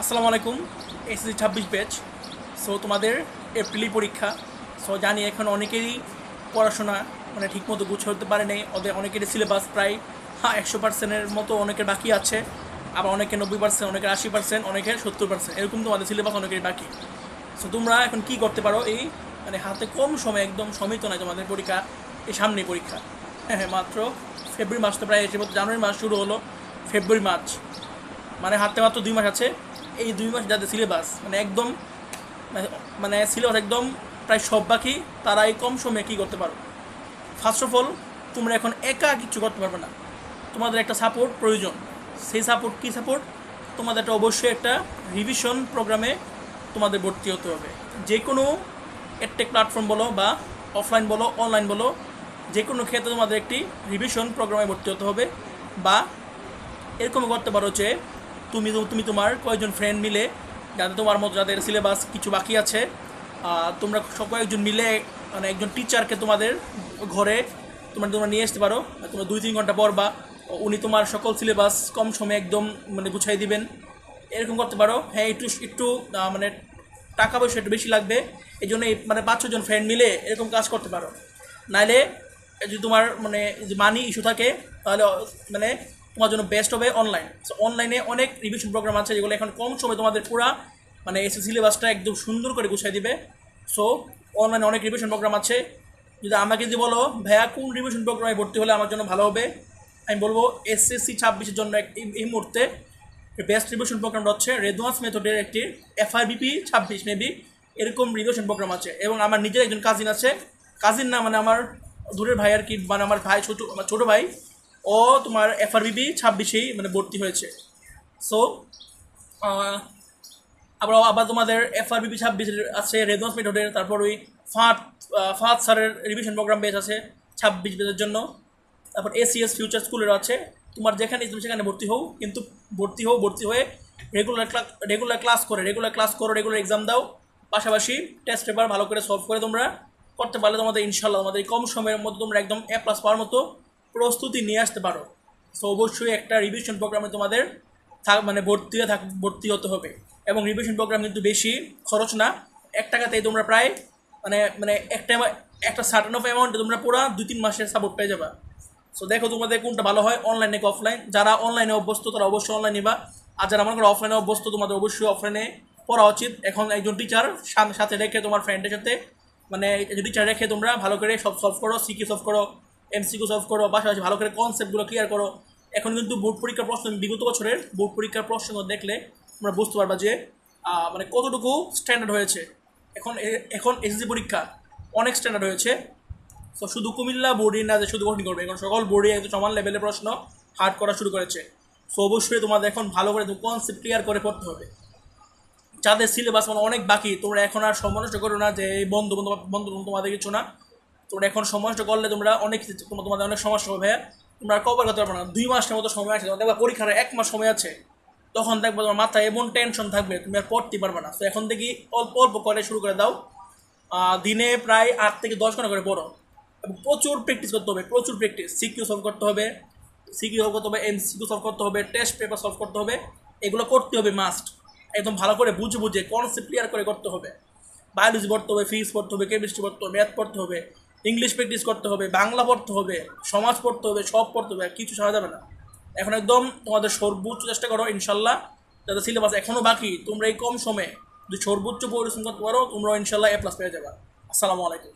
আসসালামু আলাইকুম। SSC 26 batch. So তোমাদের এপ্রিলি পরীক্ষা। সো জানি এখন অনেকেরই পড়াশোনা ঠিকমতো গুছিয়ে উঠতে পারে নাই। ওদের অনেকেরই সিলেবাস প্রায় 100%-এর মতো অনেকের বাকি আছে, আবার অনেকের 90%, অনেকের 80%, অনেকের 70%, এরকম তোমাদের সিলেবাস অনেকেরই বাকি। সো তোমরা এখন কি করতে পারো, এই হাতে কম সময়, একদম সময় তো নাই তোমাদের পরীক্ষা, এই সামনে পরীক্ষা। হ্যাঁ হ্যাঁ, মাত্র ফেব্রুয়ারি মাস তো প্রায় এসে, জানুয়ারি মাস শুরু হলো, ফেব্রুয়ারি মার্চ, হাতে মাত্র 2 মাস আছে। এই 2 মাস যাদের সিলেবাস একদম সিলেবাস একদম প্রায় সব বাকি, তারা এই কম সময়ে কী করতে পারো? ফার্স্ট অফ অল, তোমরা এখন একা কিছু করতে পারবে না, তোমাদের একটা সাপোর্ট প্রয়োজন। সেই সাপোর্ট কী সাপোর্ট? তোমাদের একটা অবশ্যই একটা রিভিশন প্রোগ্রামে তোমাদের ভর্তি হতে হবে। যে কোনো এডটেক প্ল্যাটফর্ম বলো, বা অফলাইন বলো, অনলাইন বলো, যে কোনো ক্ষেত্রে তোমাদের একটি রিভিশন প্রোগ্রামে ভর্তি হতে হবে। বা এরকম করতে পারো যে তুমি তুমি তোমার কয়েকজন ফ্রেন্ড মিলে, যাদের তোমার মতো যাদের সিলেবাস কিছু বাকি আছে, তোমরা কয়েকজন মিলে একজন টিচারকে তোমাদের ঘরে তোমরা নিয়ে আসতে পারো। তোমরা 2-3 ঘন্টা পড়বা, উনি তোমার সকল সিলেবাস কম সময়ে একদম গুছাই দিবেন। এরকম করতে পারো। হ্যাঁ, একটু একটু টাকা পয়সা একটু বেশি লাগবে, এই জন্য 5-6 জন ফ্রেন্ড মিলে এরকম কাজ করতে পারো। নাইলে যদি তোমার যে মানি ইস্যু থাকে, তাহলে তোমার জন্য বেস্ট হবে অনলাইন। সো অনলাইনে অনেক রিভিশন প্রোগ্রাম আছে, যেগুলো এখন কম সময় তোমাদের পুরা এসএসসি সিলেবাসটা একদম সুন্দর করে গুছিয়ে দিবে। সো অনলাইনে অনেক রিভিশন প্রোগ্রাম আছে। যদি আমাকে যদি বলো ভাইয়া কোন রিভিশন প্রোগ্রামে ভর্তি হলে আমার জন্য ভালো হবে, আমি বলবো এসএসসি 26-এর জন্য এই মুহূর্তে বেস্ট রিভিশন প্রোগ্রামটা হচ্ছে রেদওয়ান্স মেথডের একটি FRBP 26 মেবি, এরকম রিভিশন প্রোগ্রাম আছে। এবং আমার নিজের একজন কাজিন আছে, কাজিন না আমার দূরের ভাই আর কি, আমার ভাই আমার ছোটো ভাই, ও তোমার FRBP 26-এই ভর্তি হয়েছে। সো আবার আবার তোমাদের FRBP 26 আছে রেদওয়ান্স মেথডের, তারপর ওই ফাঁদ ফাঁদ স্যারের রিভিশন প্রোগ্রাম বেস আছে 26 বেজের জন্য। তারপর ACS ফিউচার স্কুলেরও আছে। তোমার যেখানে তুমি সেখানে ভর্তি হও, কিন্তু ভর্তি হয়ে রেগুলার ক্লাস করো, রেগুলার এক্সাম দাও, পাশাপাশি টেস্ট পেপার ভালো করে সলভ করে তোমরা করতে পারলে তোমাদের ইনশাল্লাহ তোমাদের কম সময়ের মধ্যে তোমরা একদম A+ পাওয়ার মতো প্রস্তুতি নিয়ে আসতে পারো। সো অবশ্যই একটা রিভিশন প্রোগ্রামে তোমাদের ভর্তি হতে হবে। এবং রিভিশন প্রোগ্রাম কিন্তু বেশি খরচ না, 1 টাকাতেই তোমরা প্রায় একটা সার্টেন অফ অ্যামাউন্টে তোমরা পুরো 2-3 মাসের সাপোর্ট পেয়ে যাবা। সো দেখো তোমাদের কোনটা ভালো হয়, অনলাইন নাকি অফলাইন। যারা অনলাইনে অভ্যস্ত তারা অবশ্যই অনলাইন নিবা, আর যারা মনে করো অফলাইনে অভ্যস্ত, তোমাদের অবশ্যই অফলাইনে পড়া উচিত। এখন একজন টিচার সাথে রেখে, তোমার ফ্রেন্ডের সাথে একজন টিচার রেখে তোমরা ভালো করে সব সলভ করো, সিকিউ সলভ করো, MCQ সলভ করো, পাশাপাশি ভালো করে কনসেপ্টগুলো ক্লিয়ার করো। এখন কিন্তু বোর্ড পরীক্ষার প্রশ্ন, বিগত বছরের বোর্ড পরীক্ষার প্রশ্ন দেখলে তোমরা বুঝতে পারবা যে কতটুকু স্ট্যান্ডার্ড হয়েছে। এখন এসএসসি পরীক্ষা অনেক স্ট্যান্ডার্ড হয়েছে। তো শুধু কুমিল্লা বোর্ডই না যে শুধু কঠিন করবে, এখন সকল বোর্ডে একদম সমান লেভেলের প্রশ্ন হার্ড করা শুরু করেছে। সো অবশ্যই তোমাদের এখন ভালো করে কনসেপ্ট ক্লিয়ার করে পড়তে হবে। যাদের সিলেবাস অনেক বাকি, তোমরা এখন আর সময় নষ্ট করো না যে এই বন্ধু তোমাদের কিছু না। তোমরা এখন সময় নষ্ট করলে তোমরা তোমাদের অনেক সমস্যা হবে। তোমরা আর কভার করতে পারবে না। 2 মাসের মতো সময় আছে, দেখবা পরীক্ষার 1 মাস সময় আছে, তখন দেখবো তোমার মাথায় এমন টেনশন থাকবে তুমি আর পড়তে পারবে না। তো এখন থেকে অল্প অল্প করে শুরু করে দাও। দিনে প্রায় 8 থেকে 10 ঘন্টা করে পড়ো, এবং প্রচুর প্র্যাকটিস করতে হবে, প্রচুর প্র্যাকটিস। সিকিউ সলভ করতে হবে, MCQ সলভ করতে হবে, টেস্ট পেপার সলভ করতে হবে। এগুলো করতে হবে মাস্ট, একদম ভালো করে বুঝে কনসেপ্ট ক্লিয়ার করে করতে হবে। বায়োলজি পড়তে হবে, ফিজিক্স পড়তে হবে, কেমিস্ট্রি পড়তে হবে, ম্যাথ পড়তে হবে, ইংলিশ প্র্যাকটিস করতে হবে, বাংলা পড়তে হবে, সমাজ পড়তে হবে, সব পড়তে হবে, কিছু ছাড়া যাবে না। এখন একদম তোমাদের সর্বোচ্চ চেষ্টা করো ইনশাল্লাহ। যাদের সিলেবাস এখনও বাকি, তোমরা এই কম সময়ে যদি সর্বোচ্চ পরিশ্রম করতে পারো, তোমরা ইনশাল্লাহ A+ পেয়ে যাবে। আসসালামু আলাইকুম।